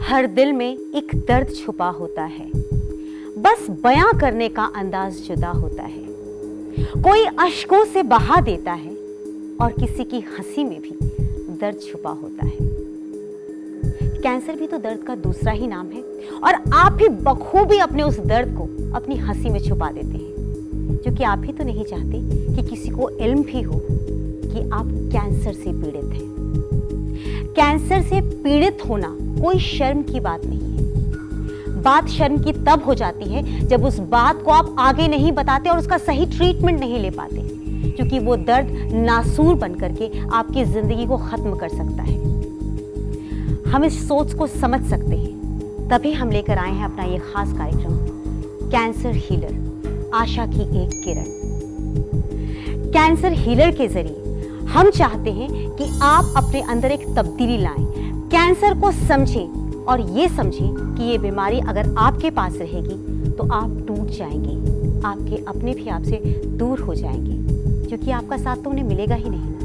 हर दिल में एक दर्द छुपा होता है, बस बयां करने का अंदाज जुदा होता है। कोई अश्कों से बहा देता है और किसी की हंसी में भी दर्द छुपा होता है। कैंसर भी तो दर्द का दूसरा ही नाम है और आप भी बखूबी अपने उस दर्द को अपनी हंसी में छुपा देते हैं, जो कि आप ही तो नहीं चाहते कि किसी को इल्म भी हो कि आप कैंसर से पीड़ित हैं। कैंसर से पीड़ित होना कोई शर्म की बात नहीं है। बात शर्म की तब हो जाती है जब उस बात को आप आगे नहीं बताते और उसका सही ट्रीटमेंट नहीं ले पाते, क्योंकि वो दर्द नासूर बन करके आपकी जिंदगी को खत्म कर सकता है। हम इस सोच को समझ सकते हैं, तभी हम लेकर आए हैं अपना ये खास कार्यक्रम, कैंसर हीलर, आशा की एक किरण। कैंसर हीलर के जरिए हम चाहते हैं कि आप अपने अंदर एक तब्दीली लाएं, कैंसर को समझें और ये समझें कि ये बीमारी अगर आपके पास रहेगी तो आप टूट जाएंगे, आपके अपने भी आपसे दूर हो जाएंगे, क्योंकि आपका साथ तो उन्हें मिलेगा ही नहीं ना।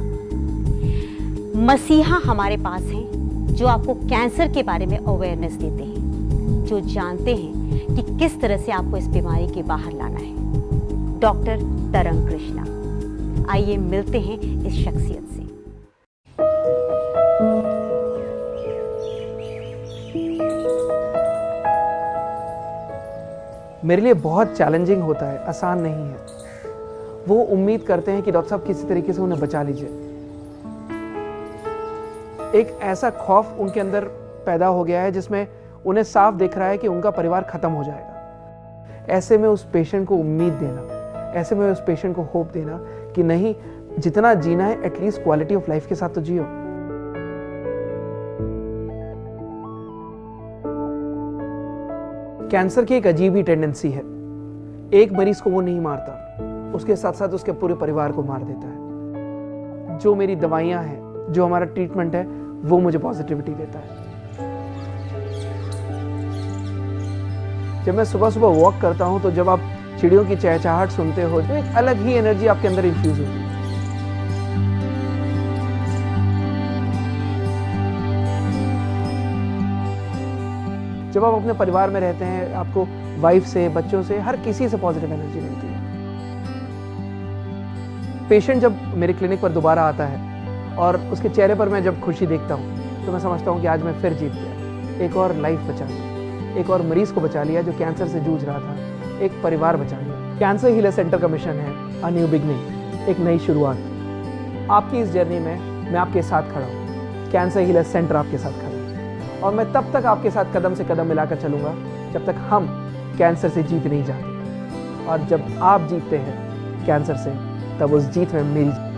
मसीहा हमारे पास हैं जो आपको कैंसर के बारे में अवेयरनेस देते हैं, जो जानते हैं कि किस तरह से आपको इस बीमारी के बाहर लाना है। डॉक्टर तरंग कृष्णा, आइए मिलते हैं इस शख्सियत से। मेरे लिए बहुत चैलेंजिंग होता है, आसान नहीं है। वो उम्मीद करते हैं कि डॉक्टर साहब किसी तरीके से उन्हें बचा लीजिए। एक ऐसा खौफ उनके अंदर पैदा हो गया है जिसमें उन्हें साफ दिख रहा है कि उनका परिवार खत्म हो जाएगा। ऐसे में उस पेशेंट को उम्मीद देना, ऐसे में उस पेशेंट को होप देना कि नहीं, जितना जीना है एटलीस्ट क्वालिटी ऑफ लाइफ के साथ तो जियो। कैंसर की एक अजीब ही टेंडेंसी है, एक मरीज को वो नहीं मारता, उसके साथ साथ उसके पूरे परिवार को मार देता है। जो मेरी दवाइयां हैं, जो हमारा ट्रीटमेंट है, वो मुझे पॉजिटिविटी देता है। जब मैं सुबह सुबह वॉक करता हूं तो जब आप चिड़ियों की चहचहाहट सुनते हो तो एक अलग ही एनर्जी आपके अंदर इन्फ्यूज होती है। जब आप अपने परिवार में रहते हैं, आपको वाइफ से, बच्चों से, हर किसी से पॉजिटिव एनर्जी मिलती है। पेशेंट जब मेरे क्लिनिक पर दोबारा आता है और उसके चेहरे पर मैं जब खुशी देखता हूँ तो मैं समझता हूँ कि आज मैं फिर जीत गया, एक और लाइफ बचा ली, एक और मरीज को बचा लिया जो कैंसर से जूझ रहा था, एक परिवार बचा लिया। कैंसर हीलर सेंटर का मिशन है अ न्यू बिगनिंग, एक नई शुरुआत। आपकी इस जर्नी में मैं आपके साथ खड़ा हूँ, कैंसर हीलर सेंटर आपके साथ खड़ा है, और मैं तब तक आपके साथ कदम से कदम मिलाकर चलूंगा जब तक हम कैंसर से जीत नहीं जाते। और जब आप जीतते हैं कैंसर से, तब उस जीत में मेरी।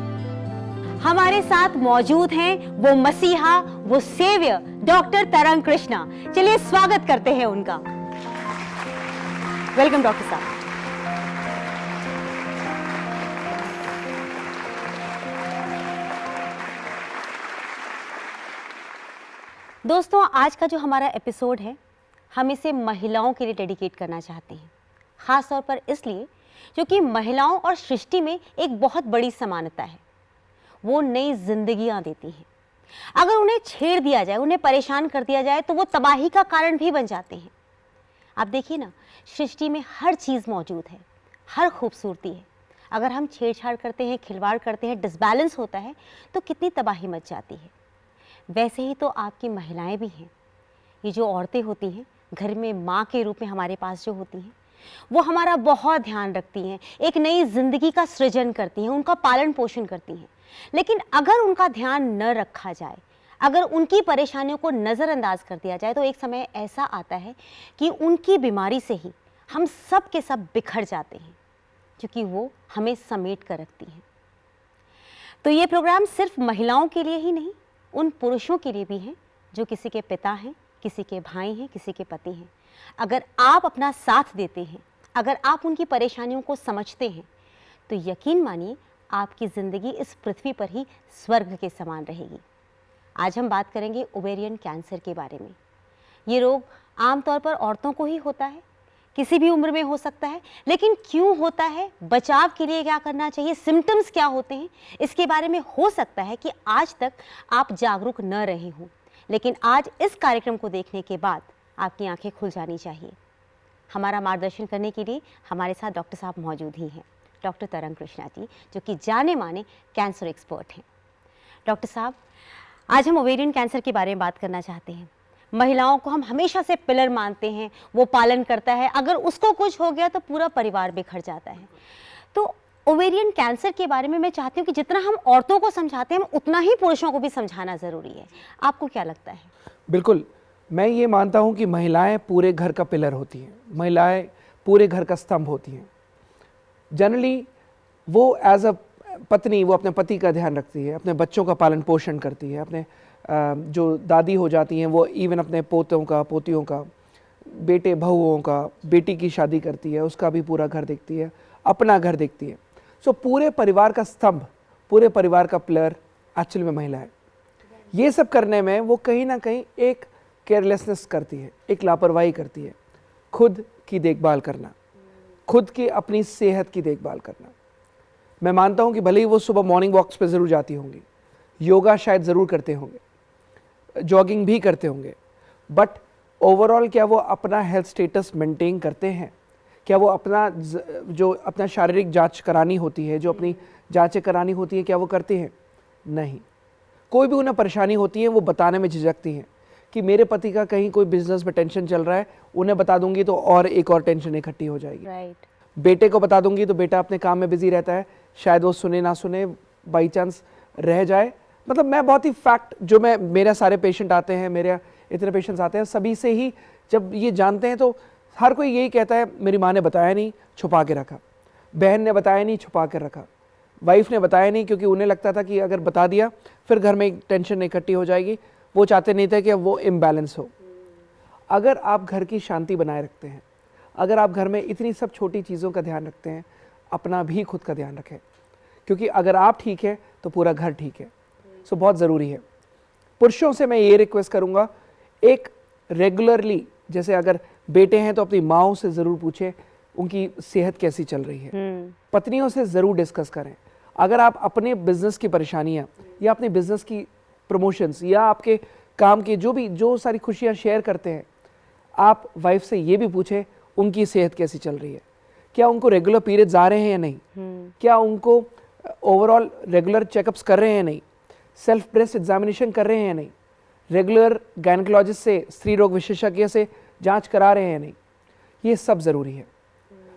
हमारे साथ मौजूद हैं वो मसीहा, वो सेवियर, डॉक्टर तरंग कृष्णा। चलिए स्वागत करते हैं उनका। वेलकम डॉक्टर साहब। दोस्तों, आज का जो हमारा एपिसोड है, हम इसे महिलाओं के लिए डेडिकेट करना चाहते हैं, खास तौर पर इसलिए क्योंकि महिलाओं और सृष्टि में एक बहुत बड़ी समानता है। वो नई जिंदगियां देती हैं। अगर उन्हें छेड़ दिया जाए, उन्हें परेशान कर दिया जाए, तो वो तबाही का कारण भी बन जाते हैं। आप देखिए ना, सृष्टि में हर चीज़ मौजूद है, हर खूबसूरती है। अगर हम छेड़छाड़ करते हैं, खिलवाड़ करते हैं, डिसबैलेंस होता है, तो कितनी तबाही मच जाती है। वैसे ही तो आपकी महिलाएं भी हैं। ये जो औरतें होती हैं, घर में माँ के रूप में हमारे पास जो होती हैं, वो हमारा बहुत ध्यान रखती हैं, एक नई जिंदगी का सृजन करती हैं, उनका पालन पोषण करती हैं। लेकिन अगर उनका ध्यान न रखा जाए, अगर उनकी परेशानियों को नज़रअंदाज कर दिया जाए, तो एक समय ऐसा आता है कि उनकी बीमारी से ही हम सब के सब बिखर जाते हैं, क्योंकि वो हमें समेट कर रखती हैं। तो ये प्रोग्राम सिर्फ महिलाओं के लिए ही नहीं, उन पुरुषों के लिए भी हैं जो किसी के पिता हैं, किसी के भाई हैं, किसी के पति हैं। अगर आप अपना साथ देते हैं, अगर आप उनकी परेशानियों को समझते हैं, तो यकीन मानिए आपकी ज़िंदगी इस पृथ्वी पर ही स्वर्ग के समान रहेगी। आज हम बात करेंगे ओवेरियन कैंसर के बारे में। ये रोग आमतौर पर औरतों को ही होता है, किसी भी उम्र में हो सकता है, लेकिन क्यों होता है, बचाव के लिए क्या करना चाहिए, सिम्टम्स क्या होते हैं, इसके बारे में हो सकता है कि आज तक आप जागरूक न रहे हों। लेकिन आज इस कार्यक्रम को देखने के बाद आपकी आंखें खुल जानी चाहिए। हमारा मार्गदर्शन करने के लिए हमारे साथ डॉक्टर साहब मौजूद ही हैं, डॉक्टर तरंग कृष्णा जी, जो कि जाने माने कैंसर एक्सपर्ट हैं। डॉक्टर साहब, आज हम ओवेरियन कैंसर के बारे में बात करना चाहते हैं। महिलाओं को हम हमेशा से पिलर मानते हैं, वो पालन करता है, अगर उसको कुछ हो गया तो पूरा परिवार बिखर जाता है। तो ओवेरियन कैंसर के बारे में मैं चाहती हूँ कि जितना हम औरतों को समझाते हैं, हम उतना ही पुरुषों को भी समझाना ज़रूरी है। आपको क्या लगता है? बिल्कुल, मैं ये मानता हूँ कि महिलाएं पूरे घर का पिलर होती हैं, महिलाएं पूरे घर का स्तंभ होती हैं। जनरली वो एज अ पत्नी वो अपने पति का ध्यान रखती है, अपने बच्चों का पालन पोषण करती है, अपने जो दादी हो जाती हैं वो इवन अपने पोतों का, पोतियों का, बेटे बहुओं का, बेटी की शादी करती है, उसका भी पूरा घर देखती है, अपना घर देखती है। सो पूरे परिवार का स्तंभ, पूरे परिवार का पिलर एक्चुअली में महिला है। ये सब करने में वो कहीं ना कहीं एक केयरलेसनेस करती है, एक लापरवाही करती है। खुद की देखभाल करना, खुद की अपनी सेहत की देखभाल करना। मैं मानता हूँ कि भले ही वो सुबह मॉर्निंग वॉक्स पे ज़रूर जाती होंगी, योगा शायद ज़रूर करते होंगे, जॉगिंग भी करते होंगे, बट ओवरऑल क्या वो अपना हेल्थ स्टेटस मेंटेन करते हैं? क्या वो अपना जो अपना शारीरिक जांच करानी होती है, जो अपनी जांचें करानी होती है, क्या वो करते हैं? नहीं। कोई भी उन्हें परेशानी होती है वो बताने में झिझकती हैं कि मेरे पति का कहीं कोई बिजनेस में टेंशन चल रहा है, उन्हें बता दूंगी तो और एक और टेंशन इकट्ठी हो जाएगी। राइट। बेटे को बता दूंगी तो बेटा अपने काम में बिजी रहता है, शायद वो सुने ना सुने, बाई चांस रह जाए। मतलब मैं बहुत ही फैक्ट, जो मैं मेरे सारे पेशेंट आते हैं, मेरे इतने पेशेंट्स आते हैं, सभी से ही जब ये जानते हैं तो हर कोई यही कहता है मेरी माँ ने बताया नहीं, छुपा के रखा, बहन ने बताया नहीं, छुपा के रखा, वाइफ ने बताया नहीं, क्योंकि उन्हें लगता था कि अगर बता दिया फिर घर में टेंशन इकट्ठी हो जाएगी। वो चाहते नहीं थे कि वो इम्बैलेंस हो। अगर आप घर की शांति बनाए रखते हैं, अगर आप घर में इतनी सब छोटी चीज़ों का ध्यान रखते हैं, अपना भी खुद का ध्यान रखें, क्योंकि अगर आप ठीक है तो पूरा घर ठीक है। सो बहुत ज़रूरी है। पुरुषों से मैं ये रिक्वेस्ट करूँगा, एक रेगुलरली, जैसे अगर बेटे हैं तो अपनी माँओं से ज़रूर पूछें उनकी सेहत कैसी चल रही है। पत्नियों से ज़रूर डिस्कस करें। अगर आप अपने बिजनेस की परेशानियाँ या अपने बिजनेस की प्रमोशंस या आपके काम की जो सारी खुशियाँ शेयर करते हैं, आप वाइफ से ये भी पूछें उनकी सेहत कैसी चल रही है, क्या उनको रेगुलर पीरियड्स आ रहे हैं या नहीं, क्या उनको ओवरऑल रेगुलर चेकअप्स कर रहे हैं या नहीं, सेल्फ ब्रेस्ट एग्जामिनेशन कर रहे हैं या नहीं, रेगुलर गायनेकोलॉजिस्ट से, स्त्री रोग विशेषज्ञ से जांच करा रहे हैं या नहीं। ये सब ज़रूरी है।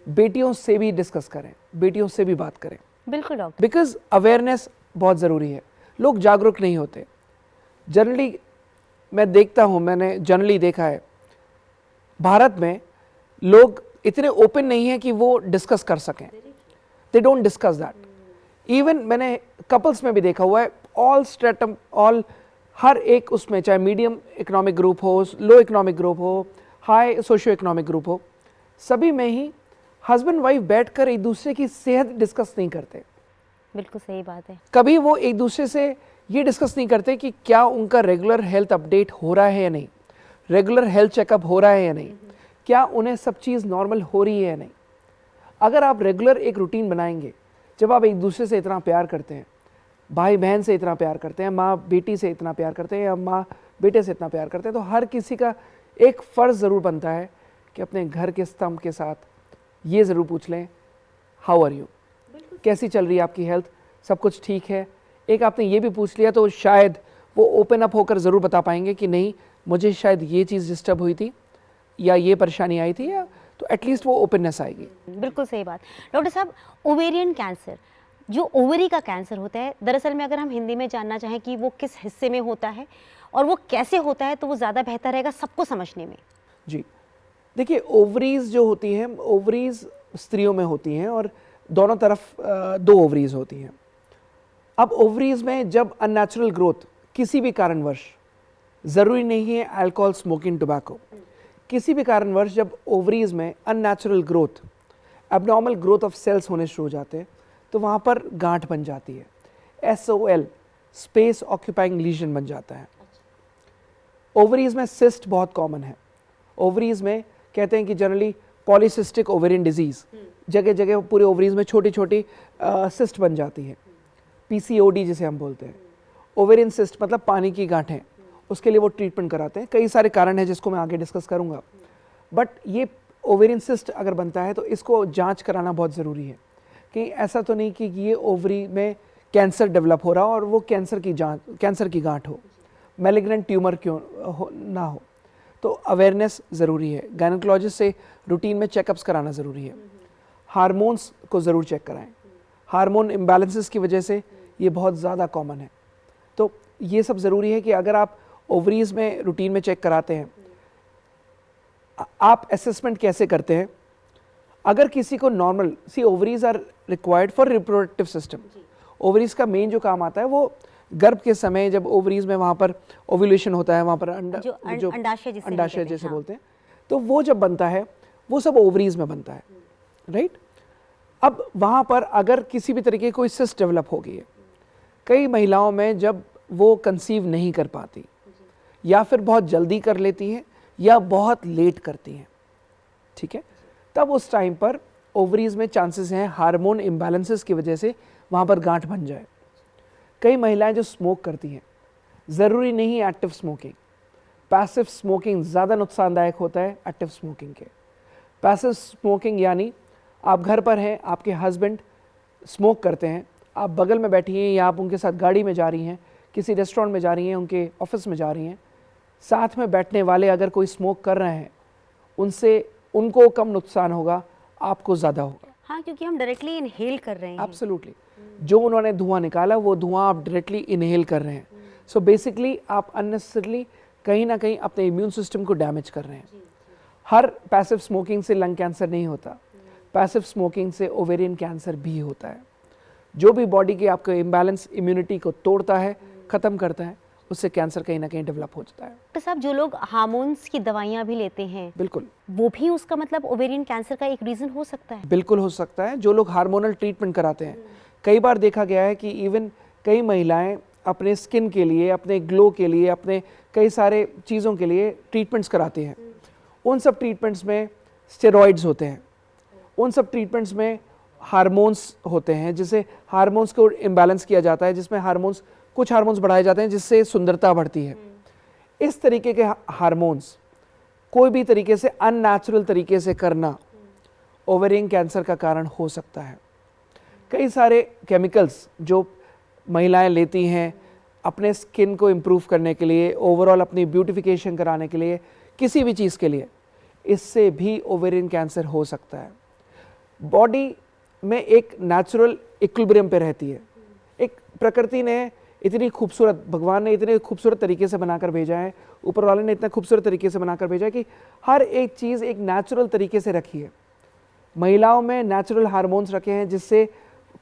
बेटियों से भी डिस्कस करें, बेटियों से भी बात करें। बिल्कुल डॉक्टर। बिकॉज अवेयरनेस बहुत ज़रूरी है। लोग जागरूक नहीं होते। जनरली मैं देखता हूँ, मैंने जनरली देखा है, भारत में लोग इतने ओपन नहीं है कि वो डिस्कस कर सकें। They don't discuss that. Even मैंने कपल्स में भी देखा हुआ है, ऑल स्ट्रेटम, ऑल, हर एक उसमें, चाहे मीडियम इकोनॉमिक ग्रुप हो, लो इकोनॉमिक ग्रुप हो, हाई सोशियो इकोनॉमिक ग्रुप हो, सभी में ही हस्बैंड वाइफ बैठकर एक दूसरे की सेहत डिस्कस नहीं करते। बिल्कुल सही बात है। कभी वो एक दूसरे से ये डिस्कस नहीं करते कि क्या उनका रेगुलर हेल्थ अपडेट हो रहा है या नहीं, रेगुलर हेल्थ चेकअप हो रहा है या नहीं, क्या उन्हें सब चीज़ नॉर्मल हो रही है या नहीं। अगर आप रेगुलर एक रूटीन बनाएंगे, जब आप एक दूसरे से इतना प्यार करते हैं, भाई बहन से इतना प्यार करते हैं, माँ बेटी से इतना प्यार करते हैं, या माँ बेटे से इतना प्यार करते हैं, तो हर किसी का एक फ़र्ज़ ज़रूर बनता है कि अपने घर के स्तंभ के साथ ये ज़रूर पूछ लें, हाउ आर यू, कैसी चल रही है आपकी हेल्थ, सब कुछ ठीक है। एक आपने ये भी पूछ लिया तो शायद वो ओपन अप होकर ज़रूर बता पाएंगे कि नहीं, मुझे शायद ये चीज़ डिस्टर्ब हुई थी या ये परेशानी आई थी, या तो एटलीस्ट वो ओपननेस आएगी। बिल्कुल सही बात। डॉक्टर साहब, ओवेरियन कैंसर, जो ओवरी का कैंसर होता है, दरअसल में अगर हम हिंदी में जानना चाहें कि वो किस हिस्से में होता है और वो कैसे होता है, तो वो ज़्यादा बेहतर रहेगा सबको समझने में। जी देखिए, ओवरीज जो होती हैं, ओवरीज स्त्रियों में होती हैं और दोनों तरफ दो ओवरीज होती हैं। अब ओवरीज में जब अननेचुरल ग्रोथ किसी भी कारणवश, ज़रूरी नहीं है अल्कोहल, स्मोकिंग, टोबैको, किसी भी कारणवश जब ओवरीज में unnatural growth, abnormal growth of cells होने शुरू हो जाते हैं, तो वहाँ पर गांठ बन जाती है। SOL, स्पेस ऑक्यूपाइंग लीजन बन जाता है। ओवरीज में सिस्ट बहुत कॉमन है। ओवरीज में कहते हैं कि जनरली पॉलीसिस्टिक ओवेरियन डिजीज़, जगह जगह पूरे ओवरीज में छोटी छोटी सिस्ट बन जाती है, PCOD जिसे हम बोलते हैं। ओवेरियन सिस्ट मतलब पानी की गांठें, उसके लिए वो ट्रीटमेंट कराते हैं। कई सारे कारण हैं जिसको मैं आगे डिस्कस करूँगा, बट ये ओवेरियन सिस्ट अगर बनता है तो इसको जांच कराना बहुत ज़रूरी है कि ऐसा तो नहीं कि ये ओवरी में कैंसर डेवलप हो रहा हो और वो कैंसर की गांठ हो, मैलिग्नेंट ट्यूमर ना हो। तो अवेयरनेस ज़रूरी है। गायनेकोलॉजिस्ट से रूटीन में चेकअप्स कराना ज़रूरी है। हार्मोन्स को ज़रूर चेक कराएं। हार्मोन इम्बैलेंसेस की वजह से ये बहुत ज़्यादा कॉमन है। तो ये सब ज़रूरी है कि अगर आप ओवरीज में रूटीन में चेक कराते हैं, आप असेसमेंट कैसे करते हैं? अगर किसी को normal ovaries are required for reproductive system. Ovaries का मेन जो काम आता है वो गर्भ के समय जब ओवरीज में वहाँ पर ओव्यूलेशन होता है, वहाँ पर अंडाशय जैसे बोलते हैं, तो वो जब बनता है वो सब ओवरीज में बनता है, राइट। अब वहाँ पर अगर किसी भी तरीके की कोई सिस्ट डेवलप हो गई है, कई महिलाओं में जब वो कंसीव नहीं कर पाती या फिर बहुत जल्दी कर लेती हैं या बहुत लेट करती हैं, ठीक है, तब उस टाइम पर ओवरीज में चांसेस हैं हार्मोन इम्बैलेंसेस की वजह से वहाँ पर गांठ बन जाए। कई महिलाएं जो स्मोक करती हैं, ज़रूरी नहीं एक्टिव स्मोकिंग, पैसिव स्मोकिंग ज़्यादा नुकसानदायक होता है एक्टिव स्मोकिंग के। पैसिव स्मोकिंग यानी आप घर पर हैं, आपके हस्बैंड स्मोक करते हैं, आप बगल में बैठी हैं या आप उनके साथ गाड़ी में जा रही हैं, किसी रेस्टोरेंट में जा रही हैं, उनके ऑफिस में जा रही हैं, साथ में बैठने वाले अगर कोई स्मोक कर रहे हैं उनसे उनको कम नुकसान होगा, आपको ज़्यादा होगा। हाँ, क्योंकि हम डायरेक्टली इनहेल कर रहे हैं। एब्सोल्युटली, जो उन्होंने धुआं निकाला वो धुआं आप डायरेक्टली इनहेल कर रहे हैं। सो बेसिकली आप अननेसेसरली कहीं ना कहीं अपने इम्यून सिस्टम को डैमेज कर रहे हैं। हर पैसिव स्मोकिंग से लंग कैंसर नहीं होता, पैसिव स्मोकिंग से ओवेरियन कैंसर भी होता है। जो भी बॉडी के आपके इम्बैलेंस इम्यूनिटी को तोड़ता है, ख़त्म करता है, उससे कैंसर कहीं ना कहीं डेवलप हो जाता है। डॉक्टर साहब, जो लोग हार्मोन्स की दवाइयाँ भी लेते हैं, बिल्कुल, वो भी उसका मतलब ओवेरियन कैंसर का एक रीज़न हो सकता है? बिल्कुल हो सकता है। जो लोग हार्मोनल ट्रीटमेंट कराते हैं, कई बार देखा गया है कि इवन कई महिलाएं अपने स्किन के लिए, अपने ग्लो के लिए, अपने कई सारे चीज़ों के लिए ट्रीटमेंट्स कराती हैं। उन सब ट्रीटमेंट्स में स्टेरॉइड्स होते हैं, उन सब ट्रीटमेंट्स में हार्मोन्स होते हैं, जिसे हार्मोन्स को इम्बैलेंस किया जाता है, जिसमें कुछ हार्मोन्स बढ़ाए जाते हैं जिससे सुंदरता बढ़ती है। इस तरीके के हार्मोन्स कोई भी तरीके से अननेचुरल तरीके से करना ओवेरियन कैंसर का कारण हो सकता है। कई सारे केमिकल्स जो महिलाएं लेती हैं अपने स्किन को इम्प्रूव करने के लिए, ओवरऑल अपनी ब्यूटिफिकेशन कराने के लिए, किसी भी चीज़ के लिए, इससे भी ओवेरियन कैंसर हो सकता है। बॉडी में एक नेचुरल इक्विलिब्रियम पे रहती है। एक प्रकृति ने इतनी खूबसूरत, भगवान ने इतने खूबसूरत तरीके से बनाकर भेजा है, ऊपर वाले ने इतना खूबसूरत तरीके से बनाकर भेजा है कि हर एक चीज़ एक नेचुरल तरीके से रखी है। महिलाओं में नेचुरल हार्मोन्स रखे हैं जिससे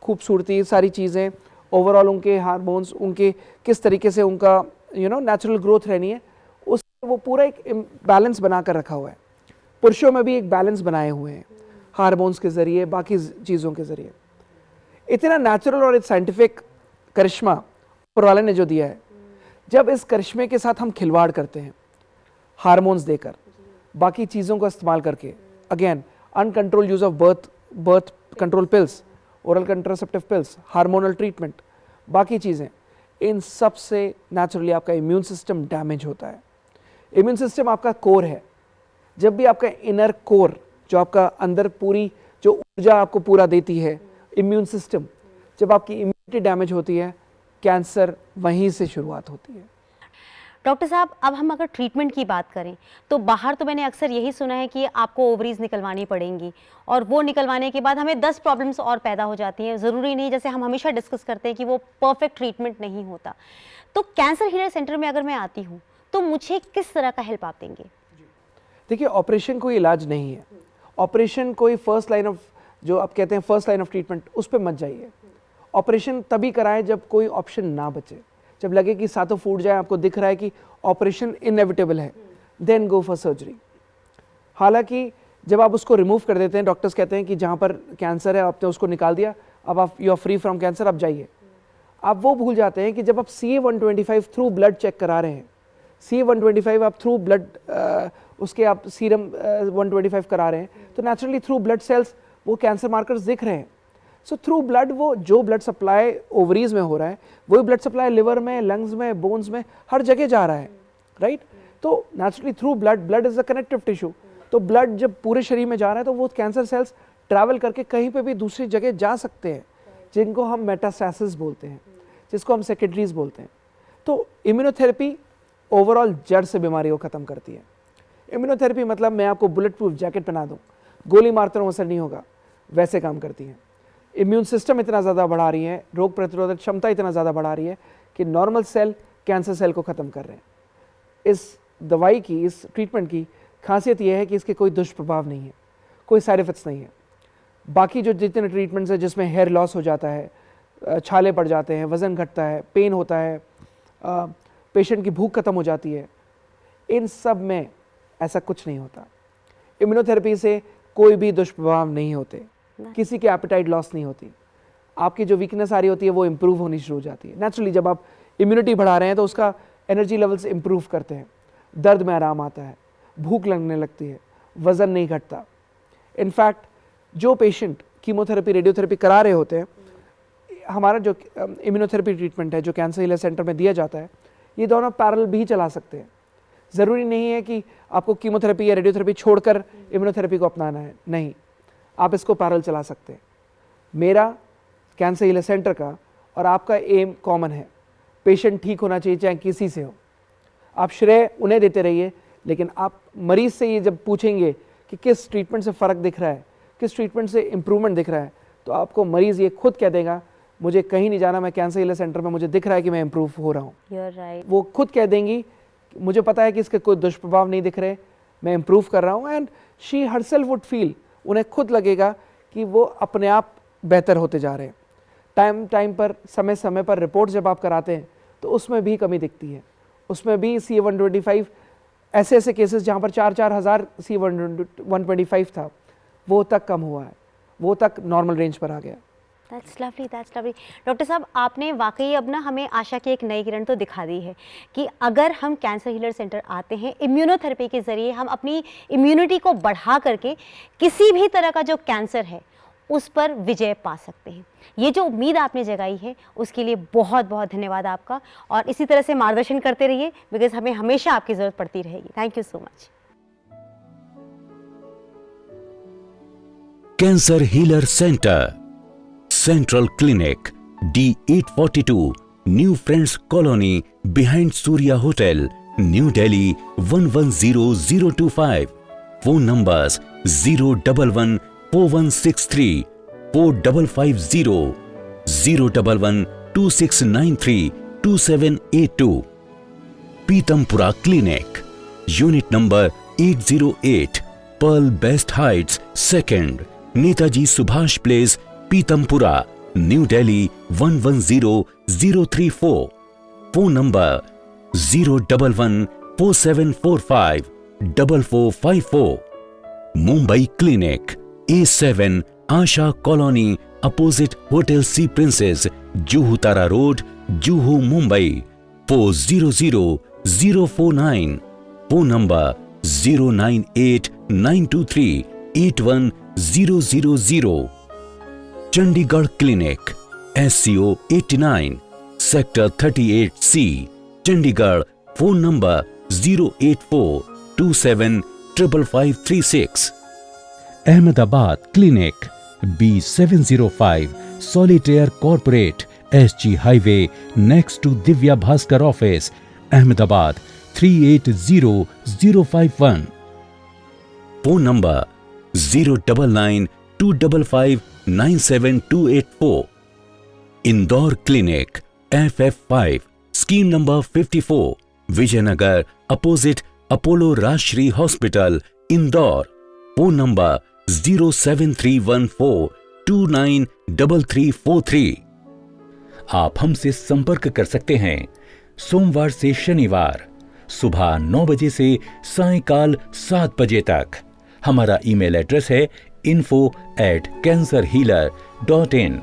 खूबसूरती, सारी चीज़ें, ओवरऑल उनके हार्मोन्स, उनके किस तरीके से उनका नेचुरल ग्रोथ रहनी है, उस वो पूरा एक बैलेंस बना कर रखा हुआ है। पुरुषों में भी एक बैलेंस बनाए हुए हैं हार्मोन्स के ज़रिए, बाकी चीज़ों के ज़रिए। इतना नेचुरल और साइंटिफिक करिश्मा ऊपर वाले ने जो दिया है, जब इस करिश्मे के साथ हम खिलवाड़ करते हैं हार्मोन्स देकर, बाकी चीज़ों का इस्तेमाल करके, again uncontrol use of birth control pills, oral contraceptive pills, hormonal treatment, बाकी चीज़ें, इन सब से नेचुरली आपका इम्यून सिस्टम डैमेज होता है। इम्यून सिस्टम आपका कोर है। जब भी आपका इनर कोर, जो आपका अंदर पूरी जो ऊर्जा आपको पूरा देती है, इम्यून सिस्टम, जब आपकी इम्यूनिटी डैमेज होती है, कैंसर वहीं से शुरुआत होती है। डॉक्टर साहब, अब हम अगर ट्रीटमेंट की बात करें तो बाहर तो मैंने अक्सर यही सुना है कि आपको ओवरीज निकलवानी पड़ेंगी और वो निकलवाने के बाद हमें 10 प्रॉब्लम्स और पैदा हो जाती हैं। ज़रूरी नहीं, जैसे हम हमेशा डिस्कस करते हैं कि वो परफेक्ट ट्रीटमेंट नहीं होता। तो कैंसर हीलर सेंटर में अगर मैं आती हूँ तो मुझे किस तरह का हेल्प आप देंगे? देखिए, ऑपरेशन कोई इलाज नहीं है। ऑपरेशन कोई फर्स्ट लाइन ऑफ, जो आप कहते हैं फर्स्ट लाइन ऑफ ट्रीटमेंट, उस पर मत जाइए। ऑपरेशन तभी कराएं जब कोई ऑप्शन ना बचे, जब लगे कि सातों फूट जाए, आपको दिख रहा है कि ऑपरेशन इनएविटेबल है, देन गो फॉर सर्जरी। हालांकि जब आप उसको रिमूव कर देते हैं, डॉक्टर्स कहते हैं कि जहाँ पर कैंसर है आपने उसको निकाल दिया, अब आप you are free from cancer, अब जाइए। आप वो भूल जाते हैं कि जब आप CA-125 थ्रू ब्लड चेक करा रहे हैं, CA-125 आप थ्रू ब्लड उसके आप सीरम 125 करा रहे हैं, तो नेचुरली थ्रू ब्लड सेल्स वो कैंसर मार्कर्स दिख रहे हैं। सो थ्रू ब्लड वो जो ब्लड सप्लाई ओवरीज में हो रहा है, वही ब्लड सप्लाई लिवर में, लंग्स में, बोन्स में, हर जगह जा रहा है। राइट? तो naturally through blood is a connective tissue, तो ब्लड जब पूरे शरीर में जा रहा है तो वो कैंसर सेल्स ट्रैवल करके कहीं पे भी दूसरी जगह जा सकते हैं, जिनको हम मेटास्टैसिस बोलते हैं, जिसको हम सेकेंडरीज बोलते हैं। तो इम्यूनोथेरेपी ओवरऑल जड़ से बीमारी को ख़त्म करती है। इम्यूनोथेरेपी मतलब मैं आपको बुलेट प्रूफ जैकेट पहना दूँ, गोली मारते रहो असर नहीं होगा, वैसे काम करती है। इम्यून सिस्टम इतना ज़्यादा बढ़ा रही है, रोग प्रतिरोधक क्षमता इतना ज़्यादा बढ़ा रही है कि नॉर्मल सेल कैंसर सेल को ख़त्म कर रहे हैं। इस दवाई की, इस ट्रीटमेंट की खासियत यह है कि इसके कोई दुष्प्रभाव नहीं है, कोई साइड इफेक्ट्स नहीं है। बाकी जो जितने ट्रीटमेंट्स हैं जिसमें हेयर लॉस हो जाता है, छाले पड़ जाते हैं, वज़न घटता है, पेन होता है, पेशेंट की भूख खत्म हो जाती है, इन सब में ऐसा कुछ नहीं होता। इम्यूनोथेरेपी से कोई भी दुष्प्रभाव नहीं होते, किसी की एपेटाइट लॉस नहीं होती, आपकी जो वीकनेस आ रही होती है वो इम्प्रूव होनी शुरू हो जाती है। नेचुरली जब आप इम्यूनिटी बढ़ा रहे हैं तो उसका एनर्जी लेवल्स इम्प्रूव करते हैं, दर्द में आराम आता है, भूख लगने लगती है, वज़न नहीं घटता। इनफैक्ट जो पेशेंट कीमोथेरेपी, रेडियोथेरेपी करा रहे होते हैं, हमारा जो इम्यूनोथेरेपी ट्रीटमेंट है जो कैंसर हीलर सेंटर में दिया जाता है, ये दोनों पैरेलल भी चला सकते हैं। ज़रूरी नहीं है कि आपको कीमोथेरेपी या रेडियोथेरेपी छोड़कर इम्यूनोथेरेपी को अपनाना है, नहीं, आप इसको पैरेलल चला सकते हैं। मेरा कैंसर हीलर सेंटर का और आपका एम कॉमन है, पेशेंट ठीक होना चाहिए चाहे किसी से हो। आप श्रेय उन्हें देते रहिए, लेकिन आप मरीज़ से ये जब पूछेंगे कि किस ट्रीटमेंट से फ़र्क दिख रहा है, किस ट्रीटमेंट से इम्प्रूवमेंट दिख रहा है, तो आपको मरीज़ ये खुद कह देगा मुझे कहीं नहीं जाना, मैं कैंसर हीलर सेंटर में मुझे दिख रहा है कि मैं इम्प्रूव हो रहा हूँ। right. वो खुद कह देंगी मुझे पता है कि इसके कोई दुष्प्रभाव नहीं दिख रहे, मैं इम्प्रूव कर रहा हूँ, and she herself would feel, उन्हें खुद लगेगा कि वो अपने आप बेहतर होते जा रहे हैं। टाइम पर, समय समय पर रिपोर्ट जब आप कराते हैं तो उसमें भी कमी दिखती है, उसमें भी CA-125 ऐसे केसेस जहाँ पर 4-4 हज़ार CA-125 था, वो तक कम हुआ है, वो तक नॉर्मल रेंज पर आ गया। That's lovely, that's lovely. Doctor साहब, आपने वाकई अब ना हमें आशा की एक नई किरण तो दिखा दी है कि अगर हम कैंसर हीलर सेंटर आते हैं, इम्यूनोथेरेपी के ज़रिए हम अपनी इम्यूनिटी को बढ़ा करके किसी भी तरह का जो कैंसर है उस पर विजय पा सकते हैं। ये जो उम्मीद आपने जगाई है उसके लिए बहुत बहुत धन्यवाद आपका, और इसी तरह से मार्गदर्शन करते रहिए, बिकॉज हमें हमेशा आपकी ज़रूरत पड़ती रहेगी। Thank you so much. Cancer healer centre, central clinic, D842, new friends colony, behind Surya hotel, new Delhi 110025। Phone numbers 0114163 4550, 0112693 2782। Pitampura clinic, unit number 808, pearl best heights second, Netaji Subhash place, Pitampura, new Delhi 110034। Phone number 0114745 4454। Mumbai clinic, A7, Asha colony, opposite hotel sea princess, Juhu Tara road, Juhu Mumbai 400049। Phone number 09892381000। Chandigarh clinic, SCO 89, sector 38C, Chandigarh. Phone number 08427555536। Ahmedabad clinic, B705, solitaire corporate, SG highway, next to Divya Bhaskar office, Ahmedabad 380051। Phone number 09925597284। Indore clinic, FF5, scheme number 54, Vijaynagar, opposite Apollo Rajshree hospital, Indore. Phone number 07314293343। आप हमसे संपर्क कर सकते हैं सोमवार से शनिवार सुबह 9 बजे से सायंकाल 7 बजे तक। हमारा ईमेल एड्रेस है info@cancerhealer.in।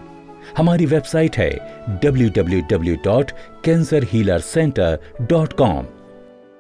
हमारी वेबसाइट है www.cancerhealercenter.com।